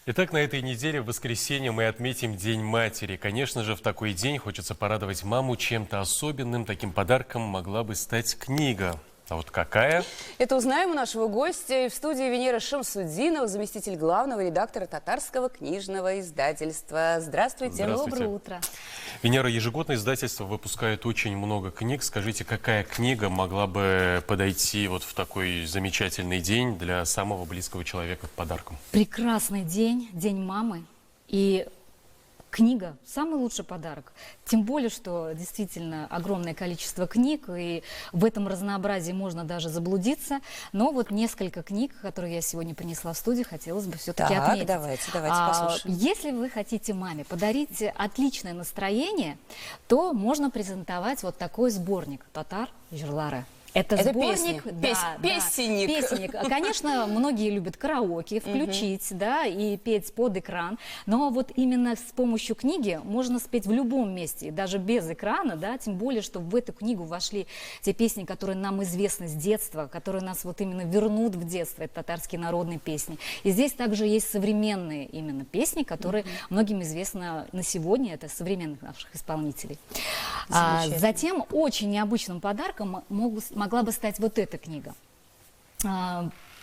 Итак, на этой неделе, в воскресенье, мы отметим День матери. Конечно же, в такой день хочется порадовать маму чем-то особенным. Таким подарком могла бы стать книга. А вот какая? Это узнаем у нашего гостя. В студии Венера Шамсудинова, заместитель главного редактора татарского книжного издательства. Здравствуйте. Здравствуйте. Доброе утро. Венера, ежегодно издательство выпускает очень много книг. Скажите, какая книга могла бы подойти вот в такой замечательный день для самого близкого человека подарком? Прекрасный день, День мамы. И книга – самый лучший подарок. Тем более, что действительно огромное количество книг, и в этом разнообразии можно даже заблудиться. Но вот несколько книг, которые я сегодня принесла в студию, хотелось бы все-таки отметить. Давайте послушаем. Если вы хотите маме подарить отличное настроение, то можно презентовать вот такой сборник «Татар жырлары». Это сборник, песни. Песенник. Песенник. Конечно, многие любят караоке включить, да, и петь под экран. Но вот именно с помощью книги можно спеть в любом месте, даже без экрана, да, тем более, что в эту книгу вошли те песни, которые нам известны с детства, которые нас вот именно вернут в детство, это татарские народные песни. И здесь также есть современные именно песни, которые многим известны на сегодня, это современных наших исполнителей. Затем очень необычным подарком могла бы стать вот эта книга.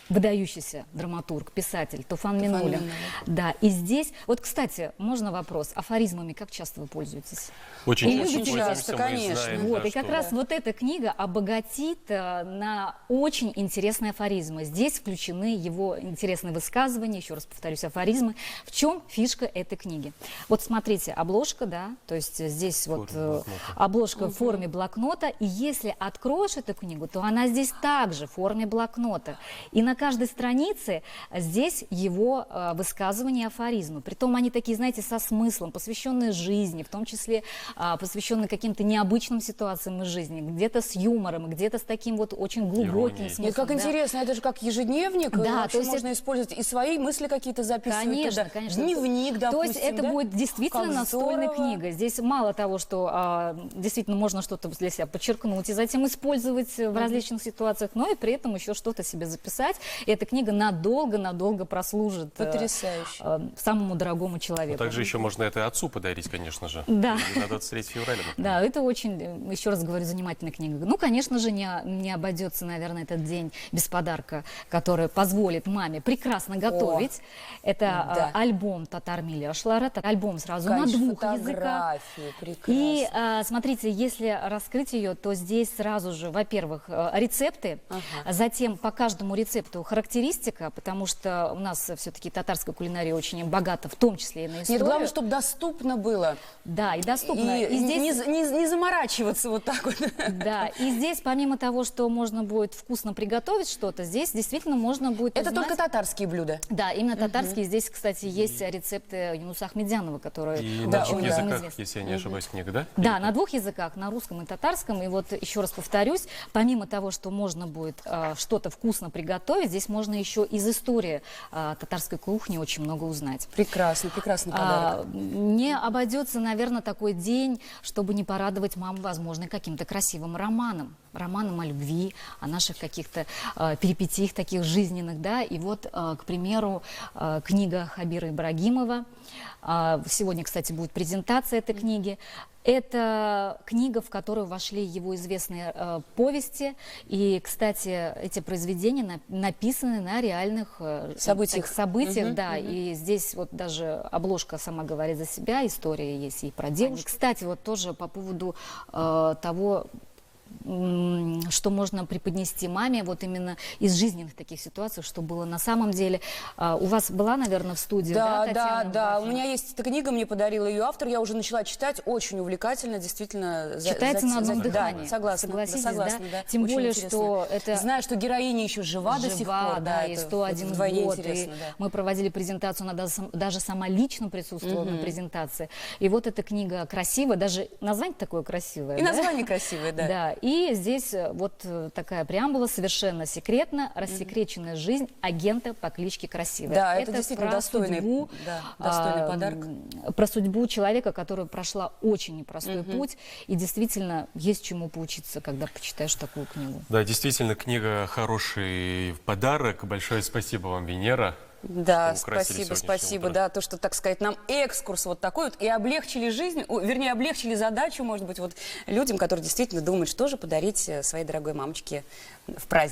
Выдающийся драматург, писатель Туфан Минулин. Да, и здесь, вот, кстати, можно вопрос, афоризмами как часто вы пользуетесь? Очень часто, конечно. Вот, и как раз вот эта книга обогатит на очень интересные афоризмы. Здесь включены его интересные высказывания, еще раз повторюсь, афоризмы. В чем фишка этой книги? Вот смотрите, обложка, да, то есть здесь вот обложка в форме блокнота, и если откроешь эту книгу, то она здесь также в форме блокнота. И на каждой странице здесь его высказывания, афоризмы. Притом они такие, знаете, со смыслом, посвященные жизни, в том числе посвященные каким-то необычным ситуациям из жизни, где-то с юмором, где-то с таким вот очень глубоким смыслом. И как интересно, это же как ежедневник, да, то есть можно использовать и свои мысли какие-то записывать. Конечно, туда. конечно. Дневник, допустим. То есть это будет действительно Как настольная здорово. книга. Здесь мало того, что действительно можно что-то для себя подчеркнуть и затем использовать в различных ситуациях, но и при этом еще что-то себе записать. И эта книга надолго-надолго прослужит самому дорогому человеку. Но также еще можно это отцу подарить, конечно же. Да. На 23 февраля. Например. Да, это очень, еще раз говорю, занимательная книга. Ну, конечно же, не обойдется, наверное, этот день без подарка, который позволит маме прекрасно готовить. Это альбом «Татар Миляшлара». Альбом сразу на двух языках. И смотрите, если раскрыть ее, то здесь сразу же, во-первых, рецепты, затем по каждому рецепту характеристика, потому что у нас все-таки татарская кулинария очень богата, в том числе и на историю. Нет, главное, чтобы доступно было. Да, и доступно. И здесь... не заморачиваться вот так вот. Да, и здесь помимо того, что можно будет вкусно приготовить что-то, здесь действительно можно будет Это узнать... только татарские блюда? Да, именно татарские. Здесь, кстати, есть рецепты Юнуса Ахмедянова, которые И на двух языках, известны. если я не ошибаюсь, книга, да? Да, на двух языках, на русском и татарском. И вот еще раз повторюсь, помимо того, что можно будет что-то вкусно приготовить, здесь можно еще из истории татарской кухни очень много узнать. Прекрасный подарок. Не обойдется, наверное, такой день, чтобы не порадовать маму, возможно, каким-то красивым романом. Романом о любви, о наших каких-то перипетиях таких жизненных, да. И вот, к примеру, книга Хабира Ибрагимова. Сегодня, кстати, будет презентация этой книги. Это книга, в которую вошли его известные повести. И, кстати, эти произведения написаны на реальных событиях, да. И здесь вот даже обложка сама говорит за себя, история есть и про девушку. Кстати, вот тоже по поводу того, что можно преподнести маме вот именно из жизненных таких ситуаций, что было на самом деле. У вас была, наверное, в студии, да, Татьяна? Да. У меня есть эта книга, мне подарила ее автор, я уже начала читать, очень увлекательно, действительно. Читается на одном дыхании. Да, согласна. Да? Тем очень более, интересно. Что это... Знаю, что героиня еще жива до сих пор. Да, и 101 год. И мы проводили презентацию, она даже сама лично присутствовала на презентации. И вот эта книга красивая, даже название такое красивое. И название красивое, да. Да, и здесь вот такая преамбула: совершенно секретно рассекреченная жизнь агента по кличке Красивая. Да, это действительно достойный подарок. Про судьбу человека, которая прошла очень непростой путь, и действительно есть чему поучиться, когда почитаешь такую книгу. Да, действительно, книга хороший подарок. Большое спасибо вам, Венера. Да, что украсили спасибо, сегодняшнее спасибо, утро. да, то, что, так сказать, нам экскурс вот такой вот, и облегчили жизнь, вернее, облегчили задачу, может быть, вот людям, которые действительно думают, что же подарить своей дорогой мамочке в праздник.